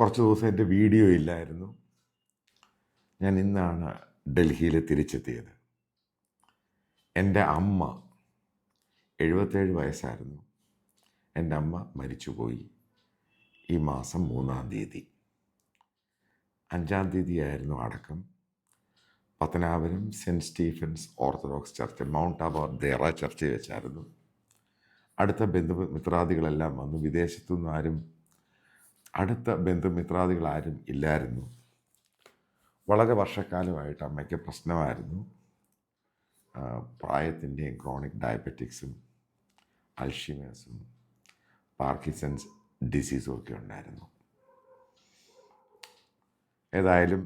കുറച്ച് ദിവസം എൻ്റെ വീഡിയോ ഇല്ലായിരുന്നു. ഞാൻ ഇന്നാണ് ഡൽഹിയിൽ തിരിച്ചെത്തിയത്. എൻ്റെ അമ്മ 77 വയസ്സായിരുന്നു. എൻ്റെ അമ്മ മരിച്ചുപോയി ഈ മാസം 3-ാം തീയതി. 5-ാം തീയതിയായിരുന്നു അടക്കം. Pathanapuram Saint Stephen's Orthodox Church Mount Tabor Dayara ചർച്ചിൽ വെച്ചായിരുന്നു. അടുത്ത ബന്ധുമിത്രാദികളെല്ലാം വന്നു. വിദേശത്തുനിന്ന് ആരും അടുത്ത ബന്ധുമിത്രാദികളാരും ഇല്ലായിരുന്നു. വളരെ വർഷക്കാലമായിട്ട് അമ്മയ്ക്ക് പ്രശ്നമായിരുന്നു. പ്രായത്തിൻ്റെയും ക്രോണിക് ഡയബറ്റിക്സും അൽഷിമേഴ്സും പാർക്കിൻസൺസ് ഡിസീസും ഒക്കെ ഉണ്ടായിരുന്നു. ഏതായാലും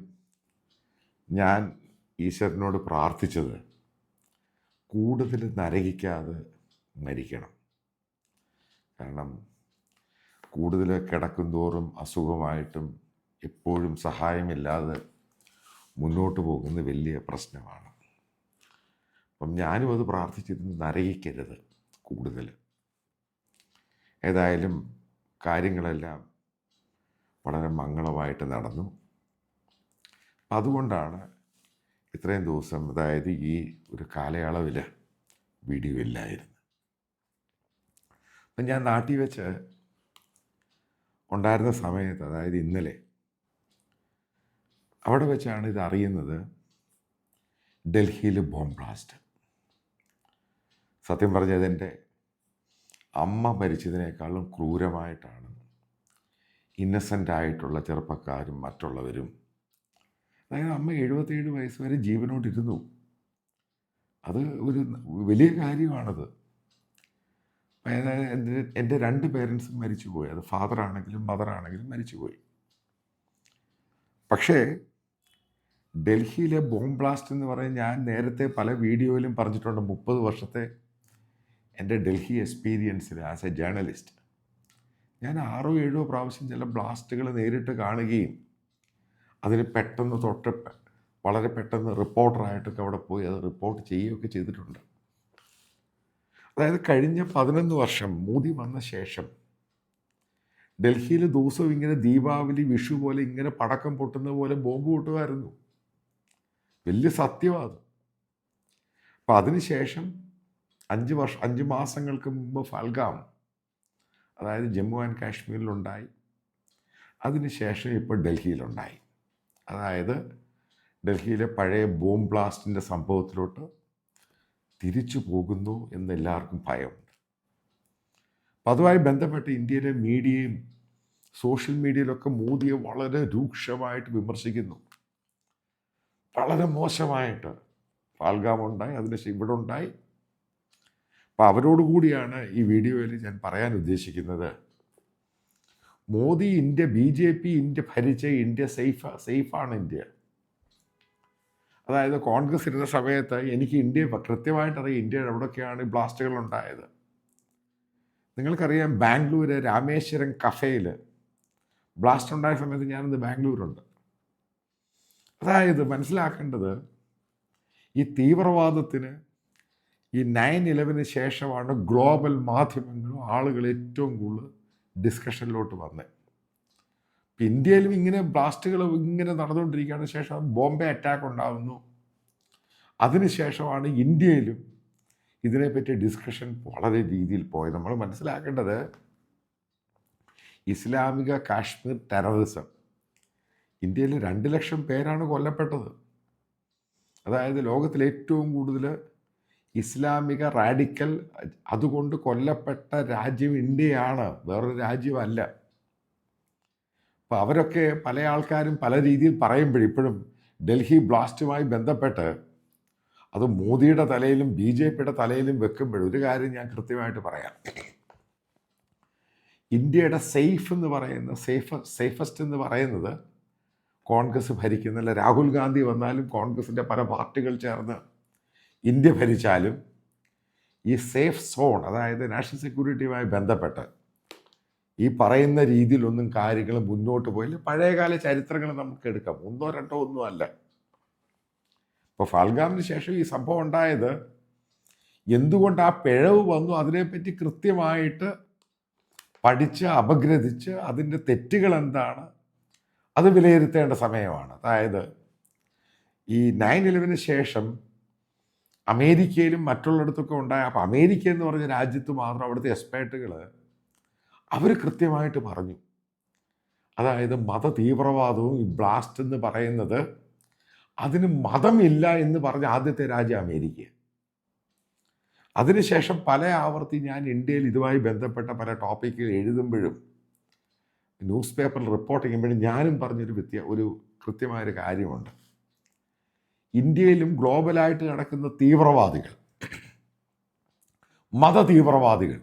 ഞാൻ ഈശ്വരനോട് പ്രാർത്ഥിച്ചത് കൂടുതൽ നരകിക്കാതെ മരിക്കണം. കാരണം കൂടുതൽ കിടക്കും തോറും അസുഖമായിട്ടും എപ്പോഴും സഹായമില്ലാതെ മുന്നോട്ട് പോകുന്ന വലിയ പ്രശ്നമാണ്. അപ്പം ഞാനും അത് പ്രാർത്ഥിച്ചിരുന്നു, നരകിക്കരുത് കൂടുതൽ. ഏതായാലും കാര്യങ്ങളെല്ലാം വളരെ മംഗളമായിട്ട് നടന്നു. അപ്പം അതുകൊണ്ടാണ് ഇത്രയും ദിവസം, അതായത് ഈ ഒരു കാലയളവിൽ വീഡിയോ ഇല്ലായിരുന്നു. അപ്പം ഞാൻ നാട്ടിൽ വെച്ച് ഉണ്ടായിരുന്ന സമയത്ത്, അതായത് ഇന്നലെ, അവിടെ വെച്ചാണ് ഇത് അറിയുന്നത്, ഡൽഹിയിൽ ബോംബ് ബ്ലാസ്റ്റ്. സത്യം പറഞ്ഞത് എൻ്റെ അമ്മ മരിച്ചതിനേക്കാളും ക്രൂരമായിട്ടാണ് ഇന്നസെൻ്റായിട്ടുള്ള ചെറുപ്പക്കാരും മറ്റുള്ളവരും, അതായത് അമ്മ 77 വയസ്സ് വരെ ജീവനോടിരുന്നു. അത് ഒരു വലിയ കാര്യമാണത്. അതായത് എൻ്റെ 2 പേരൻസും മരിച്ചുപോയി. അത് ഫാദറാണെങ്കിലും മദറാണെങ്കിലും മരിച്ചുപോയി. പക്ഷേ ഡൽഹിയിലെ ബോംബ് ബ്ലാസ്റ്റ് എന്ന് പറയുന്നത്, ഞാൻ നേരത്തെ പല വീഡിയോയിലും പറഞ്ഞിട്ടുണ്ട്, 30 വർഷത്തെ എൻ്റെ ഡൽഹി എക്സ്പീരിയൻസിൽ ആസ് എ ജേർണലിസ്റ്റ് ഞാൻ 6-7 പ്രാവശ്യം ചില ബ്ലാസ്റ്റുകൾ നേരിട്ട് കാണുകയും അതിന് പെട്ടെന്ന് വളരെ പെട്ടെന്ന് റിപ്പോർട്ടറായിട്ടൊക്കെ അവിടെ പോയി അത് റിപ്പോർട്ട് ചെയ്യുകയൊക്കെ ചെയ്തിട്ടുണ്ട്. അതായത് കഴിഞ്ഞ 11 വർഷം മോദി വന്ന ശേഷം ഡൽഹിയിൽ ദിവസവും ഇങ്ങനെ ദീപാവലി, വിഷു പോലെ ഇങ്ങനെ പടക്കം പൊട്ടുന്ന പോലെ ബോംബ് പൊട്ടുമായിരുന്നു. വലിയ സത്യമാണ്. അപ്പം അതിനുശേഷം 5 മാസങ്ങൾക്ക് മുമ്പ് ഫൽഗാം, അതായത് ജമ്മു ആൻഡ് കാശ്മീരിലുണ്ടായി. അതിനുശേഷം ഇപ്പോൾ ഡൽഹിയിലുണ്ടായി. അതായത് ഡൽഹിയിലെ പഴയ ബോംബ് ബ്ലാസ്റ്റിൻ്റെ സംഭവത്തിലോട്ട് തിരിച്ചു പോകുന്നു എന്നെല്ലാവർക്കും ഭയമുണ്ട്. അപ്പം അതുമായി ബന്ധപ്പെട്ട് ഇന്ത്യയിലെ മീഡിയയും സോഷ്യൽ മീഡിയയിലൊക്കെ മോദിയെ വളരെ രൂക്ഷമായിട്ട് വിമർശിക്കുന്നു. വളരെ മോശമായിട്ട്. ഫാൽഗാം ഉണ്ടായി, അതിനുശേഷം ഇവിടെ ഉണ്ടായി. അപ്പം അവരോടുകൂടിയാണ് ഈ വീഡിയോയിൽ ഞാൻ പറയാൻ ഉദ്ദേശിക്കുന്നത്, മോദി BJP ഇന്ത്യ ഭരിച്ച ഇന്ത്യ സേഫാണ് ഇന്ത്യ. അതായത് കോൺഗ്രസ് ഇരുന്ന സമയത്ത് എനിക്ക് ഇന്ത്യയെ കൃത്യമായിട്ടറിയാം ഇന്ത്യയുടെ എവിടെയൊക്കെയാണ് ഈ ബ്ലാസ്റ്റുകൾ ഉണ്ടായത്. നിങ്ങൾക്കറിയാം, ബാംഗ്ലൂര് രാമേശ്വരം കഫേയിൽ ബ്ലാസ്റ്റ് ഉണ്ടായ സമയത്ത് ഞാനിന്ന് ബാംഗ്ലൂരുണ്ട്. അതായത് മനസ്സിലാക്കേണ്ടത്, ഈ തീവ്രവാദത്തിന് ഈ 9/11 ശേഷമാണ് ഗ്ലോബൽ മാധ്യമങ്ങളും ആളുകൾ ഏറ്റവും കൂടുതൽ ഡിസ്കഷനിലോട്ട് വന്നത്. ഇപ്പം ഇന്ത്യയിലും ഇങ്ങനെ ബ്ലാസ്റ്റുകൾ ഇങ്ങനെ നടന്നുകൊണ്ടിരിക്കുകയാണ്. ശേഷം ബോംബെ അറ്റാക്ക് ഉണ്ടാകുന്നു. അതിനുശേഷമാണ് ഇന്ത്യയിലും ഇതിനെപ്പറ്റി ഡിസ്കഷൻ വളരെ രീതിയിൽ പോയത്. നമ്മൾ മനസ്സിലാക്കേണ്ടത്, ഇസ്ലാമിക കാശ്മീർ ടെററിസം, ഇന്ത്യയിൽ 2 ലക്ഷം പേരാണ് കൊല്ലപ്പെട്ടത്. അതായത് ലോകത്തിൽ ഏറ്റവും കൂടുതൽ ഇസ്ലാമിക റാഡിക്കൽ അതുകൊണ്ട് കൊല്ലപ്പെട്ട രാജ്യം ഇന്ത്യയാണ്, വേറൊരു രാജ്യമല്ല. അപ്പോൾ അവരൊക്കെ പല ആൾക്കാരും പല രീതിയിൽ പറയുമ്പോഴിപ്പോഴും ഡൽഹി ബ്ലാസ്റ്റുമായി ബന്ധപ്പെട്ട് അത് മോദിയുടെ തലയിലും BJPയുടെ തലയിലും വെക്കുമ്പോഴും ഒരു കാര്യം ഞാൻ കൃത്യമായിട്ട് പറയാം. ഇന്ത്യയുടെ സേഫസ്റ്റ് എന്ന് പറയുന്നത് കോൺഗ്രസ് ഭരിക്കുന്നില്ല. രാഹുൽ ഗാന്ധി വന്നാലും കോൺഗ്രസിൻ്റെ പല പാർട്ടികൾ ചേർന്ന് ഇന്ത്യ ഭരിച്ചാലും ഈ സേഫ് സോൺ, അതായത് നാഷണൽ സെക്യൂരിറ്റിയുമായി ബന്ധപ്പെട്ട് ഈ പറയുന്ന രീതിയിലൊന്നും കാര്യങ്ങൾ മുന്നോട്ട് പോയില്ല. പഴയകാല ചരിത്രങ്ങൾ നമുക്ക് എടുക്കാം, 1 2 ഒന്നും അല്ല. ഇപ്പോൾ ഫാൽഗാമിന് ശേഷം ഈ സംഭവം ഉണ്ടായത് എന്തുകൊണ്ട് ആ പിഴവ് വന്നു, അതിനെപ്പറ്റി കൃത്യമായിട്ട് പഠിച്ച് അപഗ്രഥിച്ച് അതിൻ്റെ തെറ്റുകൾ എന്താണ്, അത് വിലയിരുത്തേണ്ട സമയമാണ്. അതായത് ഈ 9/11 ശേഷം അമേരിക്കയിലും മറ്റുള്ളിടത്തൊക്കെ ഉണ്ടായ, അപ്പോൾ അമേരിക്ക എന്ന് പറഞ്ഞ രാജ്യത്ത് മാത്രം അവിടുത്തെ എക്സ്പേർട്ടുകൾ അവർ കൃത്യമായിട്ട് പറഞ്ഞു, അതായത് മത തീവ്രവാദവും ഈ ബ്ലാസ്റ്റ് എന്ന് പറയുന്നത് അതിന് മതമില്ല എന്ന് പറഞ്ഞ ആദ്യത്തെ രാജ്യം അമേരിക്ക. അതിനുശേഷം പല ആവർത്തി ഞാൻ ഇന്ത്യയിൽ ഇതുമായി ബന്ധപ്പെട്ട പല ടോപ്പിക്കുകൾ എഴുതുമ്പോഴും ന്യൂസ് പേപ്പറിൽ റിപ്പോർട്ട് ചെയ്യുമ്പോഴും ഞാനും പറഞ്ഞൊരു കൃത്യമായൊരു കാര്യമുണ്ട്. ഇന്ത്യയിലും ഗ്ലോബലായിട്ട് നടക്കുന്ന തീവ്രവാദികൾ, മത തീവ്രവാദികൾ,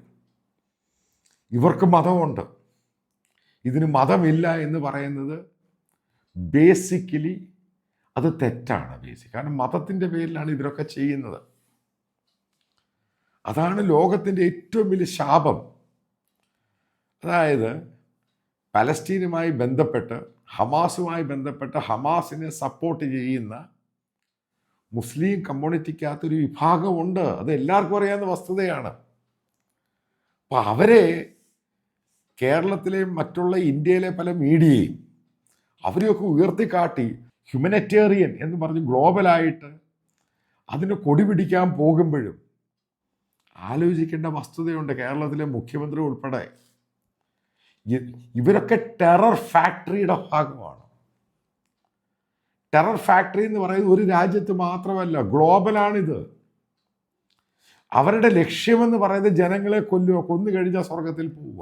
ഇവർക്ക് മതമുണ്ട്, ഇതിന് മതമില്ല എന്ന് പറയുന്നത് ബേസിക്കലി അത് തെറ്റാണ്. കാരണം മതത്തിൻ്റെ പേരിലാണ് ഇവരൊക്കെ ചെയ്യുന്നത്. അതാണ് ലോകത്തിൻ്റെ ഏറ്റവും വലിയ ശാപം. അതായത് പലസ്തീനുമായി ബന്ധപ്പെട്ട് ഹമാസുമായി ബന്ധപ്പെട്ട് ഹമാസിനെ സപ്പോർട്ട് ചെയ്യുന്ന മുസ്ലിം കമ്മ്യൂണിറ്റിക്കകത്തൊരു വിഭാഗമുണ്ട്. അത് എല്ലാവർക്കും അറിയാവുന്ന വസ്തുതയാണ്. അപ്പം അവരെ കേരളത്തിലെ മറ്റുള്ള ഇന്ത്യയിലെ പല മീഡിയയും അവരെയൊക്കെ ഉയർത്തിക്കാട്ടി ഹ്യൂമനിറ്റേറിയൻ എന്ന് പറഞ്ഞ് ഗ്ലോബലായിട്ട് അതിന് കൊടി പിടിക്കാൻ പോകുമ്പോഴും ആലോചിക്കേണ്ട വസ്തുതയുണ്ട്. കേരളത്തിലെ മുഖ്യമന്ത്രി ഉൾപ്പെടെ ഇവരൊക്കെ ടെറർ ഫാക്ടറിയുടെ ഭാഗമാണ്. ടെറർ ഫാക്ടറി എന്ന് പറയുന്നത് ഒരു രാജ്യത്ത് മാത്രമല്ല, ഗ്ലോബലാണിത്. അവരുടെ ലക്ഷ്യമെന്ന് പറയുന്നത് ജനങ്ങളെ കൊന്നു കഴിഞ്ഞാൽ സ്വർഗത്തിൽ പോവുക.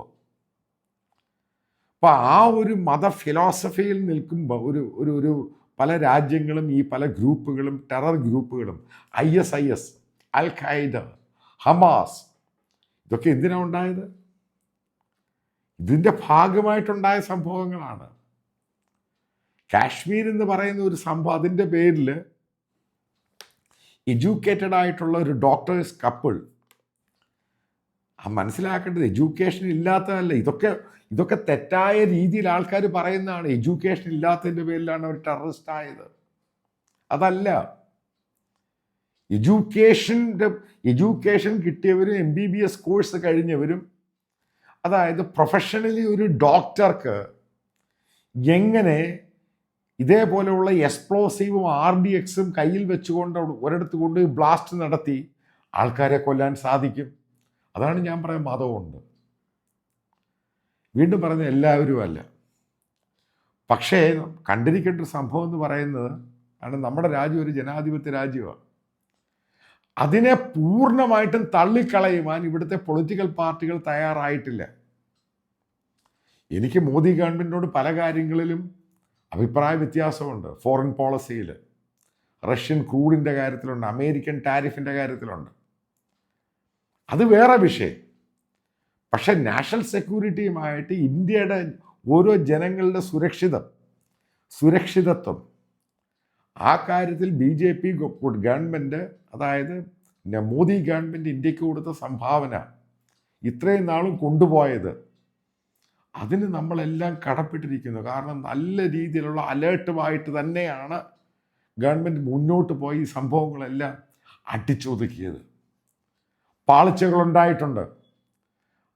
അപ്പം ആ ഒരു മത ഫിലോസഫിയിൽ നിൽക്കുമ്പോൾ ഒരു പല രാജ്യങ്ങളും ഈ പല ഗ്രൂപ്പുകളും ടെറർ ഗ്രൂപ്പുകളും ISIS, അൽ ഖൈദ, ഹമാസ്, ഇതൊക്കെ എന്തിനാണ് ഉണ്ടായത്? ഇതിൻ്റെ ഭാഗമായിട്ടുണ്ടായ സംഭവങ്ങളാണ്. കാശ്മീർ എന്ന് പറയുന്ന ഒരു സംഭവം, അതിൻ്റെ പേരിൽ എഡ്യൂക്കേറ്റഡ് ആയിട്ടുള്ള ഒരു ഡോക്ടേഴ്സ് കപ്പിൾ, മനസ്സിലാക്കേണ്ടത് എഡ്യൂക്കേഷൻ ഇല്ലാത്തതല്ല, ഇതൊക്കെ തെറ്റായ രീതിയിൽ ആൾക്കാർ പറയുന്നതാണ്. എഡ്യൂക്കേഷൻ ഇല്ലാത്തതിൻ്റെ പേരിലാണ് അവർ ടെററിസ്റ്റ് ആയത്. അതല്ല, എഡ്യൂക്കേഷൻ കിട്ടിയവരും MBBS കോഴ്സ് കഴിഞ്ഞവരും, അതായത് പ്രൊഫഷണലി ഒരു ഡോക്ടർക്ക് എങ്ങനെ ഇതേപോലെയുള്ള എക്സ്പ്ലോസീവും RDXും കയ്യിൽ വെച്ചുകൊണ്ട് ഒരിടത്ത് കൊണ്ട് ബ്ലാസ്റ്റ് നടത്തി ആൾക്കാരെ കൊല്ലാൻ സാധിക്കും? അതാണ് ഞാൻ പറയാൻ മതമുണ്ട്. വീണ്ടും പറഞ്ഞ എല്ലാവരും അല്ല, പക്ഷേ കണ്ടിരിക്കേണ്ട ഒരു സംഭവം എന്ന് പറയുന്നത്, കാരണം നമ്മുടെ രാജ്യം ഒരു ജനാധിപത്യ രാജ്യമാണ്. അതിനെ പൂർണ്ണമായിട്ടും തള്ളിക്കളയുവാൻ ഇവിടുത്തെ പൊളിറ്റിക്കൽ പാർട്ടികൾ തയ്യാറായിട്ടില്ല. എനിക്ക് മോദി ഗവൺമെൻറ്റിനോട് പല കാര്യങ്ങളിലും അഭിപ്രായ വ്യത്യാസമുണ്ട്. ഫോറിൻ പോളിസിയിൽ, റഷ്യൻ ക്രൂഡിൻ്റെ കാര്യത്തിലുണ്ട്, അമേരിക്കൻ ടാരിഫിൻ്റെ കാര്യത്തിലുണ്ട്. അത് വേറെ വിഷയം. പക്ഷെ നാഷണൽ സെക്യൂരിറ്റിയുമായിട്ട് ഇന്ത്യയുടെ ഓരോ ജനങ്ങളുടെ സുരക്ഷിതത്വം, ആ കാര്യത്തിൽ BJP ഗവൺമെൻറ്, അതായത് മോദി ഗവൺമെൻറ് ഇന്ത്യക്ക് കൊടുത്ത സംഭാവന, ഇത്രയും നാളും കൊണ്ടുപോയത്, അതിന് നമ്മളെല്ലാം കടപ്പെട്ടിരിക്കുന്നു. കാരണം നല്ല രീതിയിലുള്ള അലേർട്ടുമായിട്ട് തന്നെയാണ് ഗവൺമെൻറ് മുന്നോട്ട് പോയി ഈ സംഭവങ്ങളെല്ലാം അടിച്ചൊതുക്കിയത്. പാളിച്ചകളുണ്ടായിട്ടുണ്ട്.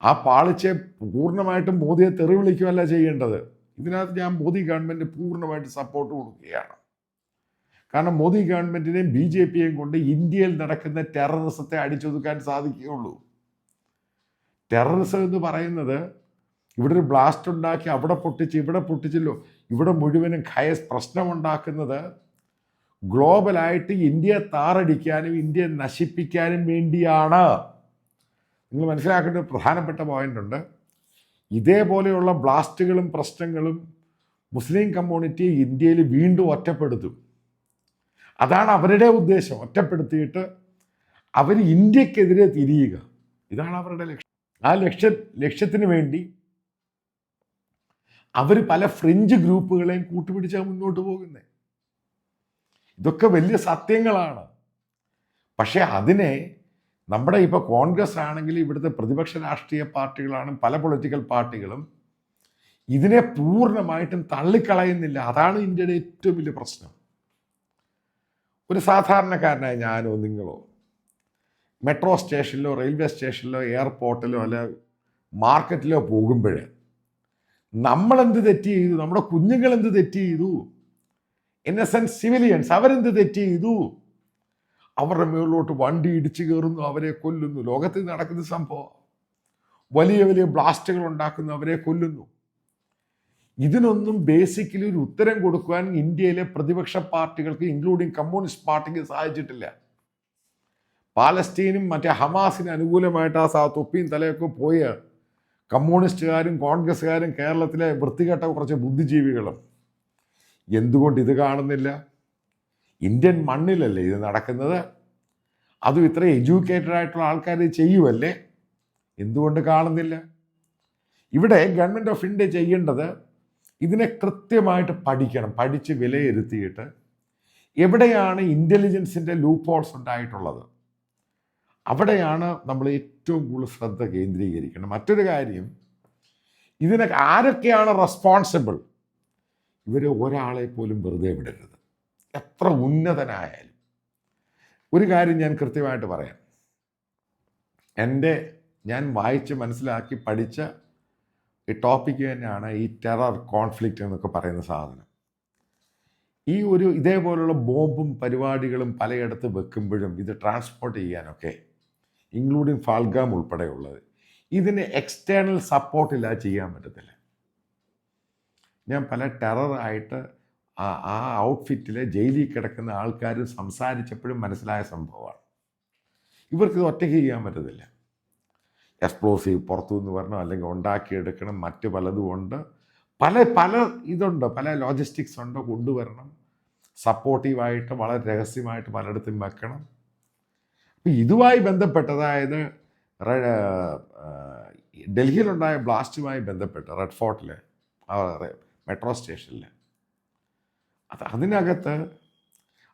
ആ പാളിച്ചയെ പൂർണ്ണമായിട്ടും മോദിയെ തെറി വിളിക്കുകയല്ല ചെയ്യേണ്ടത്. ഇതിനകത്ത് ഞാൻ മോദി ഗവൺമെൻറ് പൂർണ്ണമായിട്ട് സപ്പോർട്ട് കൊടുക്കുകയാണ്. കാരണം മോദി ഗവൺമെൻറ്റിനെയും BJPയെയും കൊണ്ട് ഇന്ത്യയിൽ നടക്കുന്ന ടെററിസത്തെ അടിച്ചൊതുക്കാൻ സാധിക്കുകയുള്ളൂ. ടെററിസം എന്ന് പറയുന്നത് ഇവിടെ ഒരു ബ്ലാസ്റ്റ് ഉണ്ടാക്കി അവിടെ പൊട്ടിച്ച് ഇവിടെ പൊട്ടിച്ചല്ലോ, ഇവിടെ മുഴുവനും പ്രശ്നമുണ്ടാക്കുന്നത് ഗ്ലോബലായിട്ട് ഇന്ത്യയെ താറടിക്കാനും ഇന്ത്യയെ നശിപ്പിക്കാനും വേണ്ടിയാണ്. നിങ്ങൾ മനസ്സിലാക്കേണ്ട ഒരു പ്രധാനപ്പെട്ട പോയിൻ്റുണ്ട്. ഇതേപോലെയുള്ള ബ്ലാസ്റ്റുകളും പ്രശ്നങ്ങളും മുസ്ലിം കമ്മ്യൂണിറ്റിയെ ഇന്ത്യയിൽ വീണ്ടും ഒറ്റപ്പെടുത്തും. അതാണ് അവരുടെ ഉദ്ദേശം. ഒറ്റപ്പെടുത്തിയിട്ട് അവർ ഇന്ത്യക്കെതിരെ തിരിയുക, ഇതാണ് അവരുടെ ലക്ഷ്യം. ആ ലക്ഷ്യത്തിന് വേണ്ടി അവർ പല ഫ്രഞ്ച് ഗ്രൂപ്പുകളെയും കൂട്ടുപിടിച്ചാൽ മുന്നോട്ട് പോകുന്നത്. ഇതൊക്കെ വലിയ സത്യങ്ങളാണ്. പക്ഷേ അതിനെ നമ്മുടെ ഇപ്പോൾ കോൺഗ്രസ് ആണെങ്കിൽ ഇവിടുത്തെ പ്രതിപക്ഷ രാഷ്ട്രീയ പാർട്ടികളാണ്, പല പൊളിറ്റിക്കൽ പാർട്ടികളും ഇതിനെ പൂർണ്ണമായിട്ടും തള്ളിക്കളയുന്നില്ല. അതാണ് ഇന്ത്യയുടെ ഏറ്റവും വലിയ പ്രശ്നം. ഒരു സാധാരണക്കാരനായ ഞാനോ നിങ്ങളോ മെട്രോ സ്റ്റേഷനിലോ റെയിൽവേ സ്റ്റേഷനിലോ എയർപോർട്ടിലോ അല്ല മാർക്കറ്റിലോ പോകുമ്പോൾ നമ്മളെന്ത് തെറ്റ് ചെയ്തു? നമ്മുടെ കുഞ്ഞുങ്ങൾ എന്ത് തെറ്റ് ചെയ്തു? ഇന്നസെന്റ് സിവിലിയൻസ് അവരെന്ത് തെറ്റ് ചെയ്തു? അവരുടെ മുകളിലോട്ട് വണ്ടി ഇടിച്ചു കയറുന്നു, അവരെ കൊല്ലുന്നു. ലോകത്തിൽ നടക്കുന്ന സംഭവം. വലിയ വലിയ ബ്ലാസ്റ്റുകൾ ഉണ്ടാക്കുന്നു, അവരെ കൊല്ലുന്നു. ഇതിനൊന്നും ബേസിക്കലി ഒരു ഉത്തരം കൊടുക്കുവാൻ ഇന്ത്യയിലെ പ്രതിപക്ഷ പാർട്ടികൾക്ക്, ഇൻക്ലൂഡിങ് കമ്മ്യൂണിസ്റ്റ് പാർട്ടിക്ക് സാധിച്ചിട്ടില്ല. പാലസ്തീനും മറ്റേ ഹമാസിന് അനുകൂലമായിട്ട് ആ തൊപ്പിയും തലയൊക്കെ പോയ കമ്മ്യൂണിസ്റ്റുകാരും കോൺഗ്രസ്സുകാരും കേരളത്തിലെ വൃത്തികെട്ട കുറച്ച് ബുദ്ധിജീവികളും എന്തുകൊണ്ട് ഇത് കാണുന്നില്ല? ഇന്ത്യൻ മണ്ണിലല്ലേ ഇത് നടക്കുന്നത്? അതും ഇത്ര എഡ്യൂക്കേറ്റഡ് ആയിട്ടുള്ള ആൾക്കാർ ചെയ്യുമല്ലേ? എന്തുകൊണ്ട് കാണുന്നില്ല? ഇവിടെ ഗവൺമെൻറ് ഓഫ് ഇന്ത്യ ചെയ്യേണ്ടത് ഇതിനെ കൃത്യമായിട്ട് പഠിക്കണം. പഠിച്ച് വിലയിരുത്തിയിട്ട് എവിടെയാണ് ഇൻ്റലിജൻസിൻ്റെ ലൂപ്പ് ഹോൾസ് ഉണ്ടായിട്ടുള്ളത്, അവിടെയാണ് നമ്മൾ ഏറ്റവും കൂടുതൽ ശ്രദ്ധ കേന്ദ്രീകരിക്കണം. മറ്റൊരു കാര്യം, ഇതിനൊക്കെ ആരൊക്കെയാണ് റെസ്പോൺസിബിൾ? ഇവർ ഒരാളെ പോലും വെറുതെ വിടരുത്, എത്ര ഉന്നതനായാലും. ഒരു കാര്യം ഞാൻ കൃത്യമായിട്ട് പറയാം. ഞാൻ വായിച്ച് മനസ്സിലാക്കി പഠിച്ച ഈ ടോപ്പിക്ക് തന്നെയാണ് ഈ ടെറർ കോൺഫ്ലിക്റ്റ് എന്നൊക്കെ പറയുന്ന സാധനം. ഈ ഇതേപോലുള്ള ബോംബും പരിപാടികളും പലയിടത്ത് വെക്കുമ്പോഴും ഇത് ട്രാൻസ്പോർട്ട് ചെയ്യാനൊക്കെ, ഇൻക്ലൂഡിങ് ഫാൽഗാം ഉൾപ്പെടെയുള്ളത്, ഇതിന് എക്സ്റ്റേണൽ സപ്പോർട്ടില്ലാതെ ചെയ്യാൻ പറ്റത്തില്ല. ഞാൻ പല ടെററായിട്ട് ആ ഔട്ട്ഫിറ്റിലെ ജയിലിൽ കിടക്കുന്ന ആൾക്കാർ സംസാരിച്ചപ്പോഴും മനസ്സിലായ സംഭവമാണ്. ഇവർക്ക് ഒറ്റയ്ക്ക് ചെയ്യാൻ പറ്റത്തില്ല. എക്സ്പ്ലോസീവ് പുറത്തുനിന്ന് വരണം, അല്ലെങ്കിൽ ഉണ്ടാക്കിയെടുക്കണം, മറ്റ് പലതും ഉണ്ട്, പല ഇതുണ്ട്, പല ലോജിസ്റ്റിക്സ് ഉണ്ട്, കൊണ്ടുവരണം, സപ്പോർട്ടീവായിട്ട് വളരെ രഹസ്യമായിട്ട് പലയിടത്തും വെക്കണം. അപ്പം ഇതുമായി ബന്ധപ്പെട്ട്, അതായത് ഡൽഹിയിലുണ്ടായ ബ്ലാസ്റ്റുമായി ബന്ധപ്പെട്ട് റെഡ് ഫോർട്ടിൽ മെട്രോ സ്റ്റേഷനിൽ അതിനകത്ത്,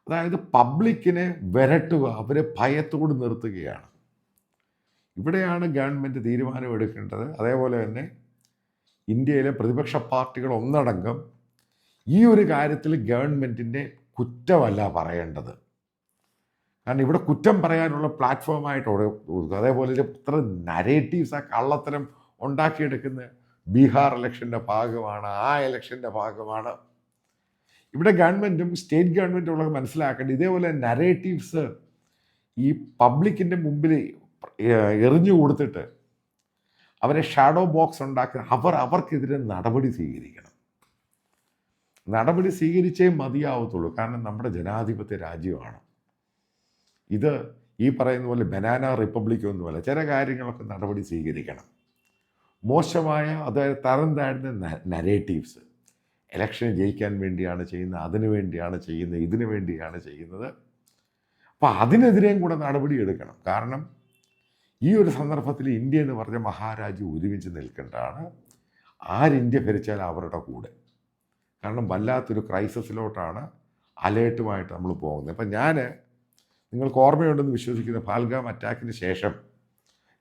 അതായത് പബ്ലിക്കിനെ വിരട്ടുക, അവരെ ഭയത്തോട് നിർത്തുകയാണ്. ഇവിടെയാണ് ഗവൺമെൻറ് തീരുമാനമെടുക്കേണ്ടത്. അതേപോലെ തന്നെ ഇന്ത്യയിലെ പ്രതിപക്ഷ പാർട്ടികൾ ഒന്നടങ്കം ഈ ഒരു കാര്യത്തിൽ ഗവൺമെൻറ്റിൻ്റെ കുറ്റമല്ല പറയേണ്ടത്. കാരണം ഇവിടെ കുറ്റം പറയാനുള്ള പ്ലാറ്റ്ഫോമായിട്ട് അതേപോലെ ഇത്ര നരേറ്റീവ്സ്, ആ കള്ളത്തരം ഉണ്ടാക്കിയെടുക്കുന്ന ബീഹാർ ഇലക്ഷൻ്റെ ഭാഗമാണ്, ആ ഇലക്ഷൻ്റെ ഭാഗമാണ്. ഇവിടെ ഗവൺമെൻറ്റും സ്റ്റേറ്റ് ഗവൺമെൻറ്റും ഉള്ളത് മനസ്സിലാക്കേണ്ടത്, ഇതേപോലെ നരേറ്റീവ്സ് ഈ പബ്ലിക്കിൻ്റെ മുമ്പിൽ എറിഞ്ഞു കൊടുത്തിട്ട് അവരെ ഷാഡോ ബോക്സ് ഉണ്ടാക്കി അവർക്കെതിരെ നടപടി സ്വീകരിക്കണം. നടപടി സ്വീകരിച്ചേ മതിയാവത്തുള്ളൂ. കാരണം നമ്മുടെ ജനാധിപത്യ രാജ്യമാണ് ഇത്. ഈ പറയുന്ന പോലെ ബനാന റിപ്പബ്ലിക് ഒന്നുമല്ല. ചില കാര്യങ്ങളൊക്കെ നടപടി സ്വീകരിക്കണം. മോശമായ, അതായത് തരം താഴ്ന്ന നരേറ്റീവ്സ് ഇലക്ഷൻ ജയിക്കാൻ വേണ്ടിയാണ് ചെയ്യുന്നത്, അതിനു വേണ്ടിയാണ് ചെയ്യുന്നത്, ഇതിനു വേണ്ടിയാണ് ചെയ്യുന്നത്. അപ്പോൾ അതിനെതിരെയും കൂടെ നടപടി എടുക്കണം. കാരണം ഈ ഒരു സന്ദർഭത്തിൽ ഇന്ത്യ എന്ന് പറഞ്ഞ മഹാരാജ്യം ഒരുമിച്ച് നിൽക്കേണ്ടതാണ്. ഇന്ത്യ ഭരിച്ചാൽ അവരുടെ കൂടെ. കാരണം വല്ലാത്തൊരു ക്രൈസിസിലോട്ടാണ് അലേർട്ടുമായിട്ട് നമ്മൾ പോകുന്നത്. അപ്പം നിങ്ങൾക്ക് ഓർമ്മയുണ്ടെന്ന് വിശ്വസിക്കുന്ന ഫാൽഗാം അറ്റാക്കിന് ശേഷം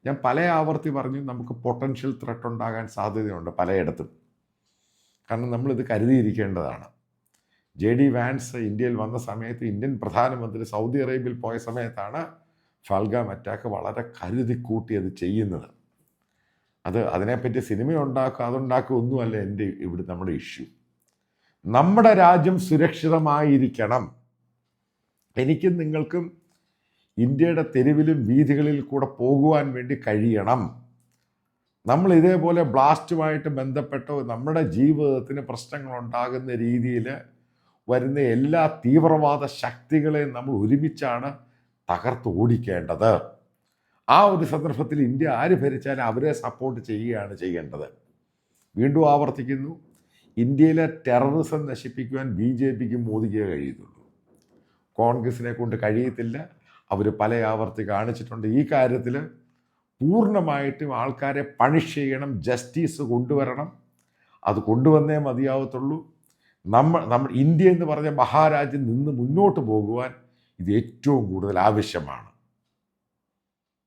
ഞാൻ പല ആവർത്തി പറഞ്ഞു, നമുക്ക് പൊട്ടൻഷ്യൽ ത്രെട്ട് ഉണ്ടാകാൻ സാധ്യതയുണ്ട് പലയിടത്തും. കാരണം നമ്മളിത് കരുതിയിരിക്കേണ്ടതാണ്. JD വാൻസ് ഇന്ത്യയിൽ വന്ന സമയത്ത്, ഇന്ത്യൻ പ്രധാനമന്ത്രി സൗദി അറേബ്യയിൽ പോയ സമയത്താണ് ഫാൽഗാം അറ്റാക്ക് വളരെ കരുതിക്കൂട്ടി അത് ചെയ്യുന്നത്. അതിനെപ്പറ്റി സിനിമ ഉണ്ടാക്കുക, അതുണ്ടാക്കുക ഒന്നുമല്ല നമ്മുടെ ഇഷ്യൂ. നമ്മുടെ രാജ്യം സുരക്ഷിതമായിരിക്കണം. എനിക്കും നിങ്ങൾക്കും ഇന്ത്യയുടെ തെരുവിലും വീഥികളിൽ കൂടെ പോകുവാൻ വേണ്ടി കഴിയണം. നമ്മൾ ഇതേപോലെ ബ്ലാസ്റ്റുമായിട്ട് ബന്ധപ്പെട്ടോ നമ്മുടെ ജീവിതത്തിന് പ്രശ്നങ്ങളുണ്ടാകുന്ന രീതിയിൽ വരുന്ന എല്ലാ തീവ്രവാദ ശക്തികളെയും നമ്മൾ ഒരുമിച്ചാണ് തകർത്ത് ഓടിക്കേണ്ടത്. ആ ഒരു സന്ദർഭത്തിൽ ഇന്ത്യ ആര് ഭരിച്ചാലും അവരെ സപ്പോർട്ട് ചെയ്യുകയാണ് ചെയ്യേണ്ടത്. വീണ്ടും ആവർത്തിക്കുന്നു, ഇന്ത്യയിലെ ടെററിസം നശിപ്പിക്കുവാൻ BJPക്ക് മോദിക്കേ കഴിയുന്നുള്ളൂ. കോൺഗ്രസിനെ കൊണ്ട് കഴിയത്തില്ല. അവർ പല ആവർത്തി കാണിച്ചിട്ടുണ്ട്. ഈ കാര്യത്തിൽ പൂർണ്ണമായിട്ടും ആൾക്കാരെ പണിഷ് ചെയ്യണം, ജസ്റ്റിസ് കൊണ്ടുവരണം. അത് കൊണ്ടുവന്നേ മതിയാവത്തുള്ളൂ. നമ്മൾ ഇന്ത്യ എന്ന് പറഞ്ഞ മഹാരാജ്യം നിന്ന് മുന്നോട്ട് പോകുവാൻ ഇത് ഏറ്റവും കൂടുതൽ ആവശ്യമാണ്.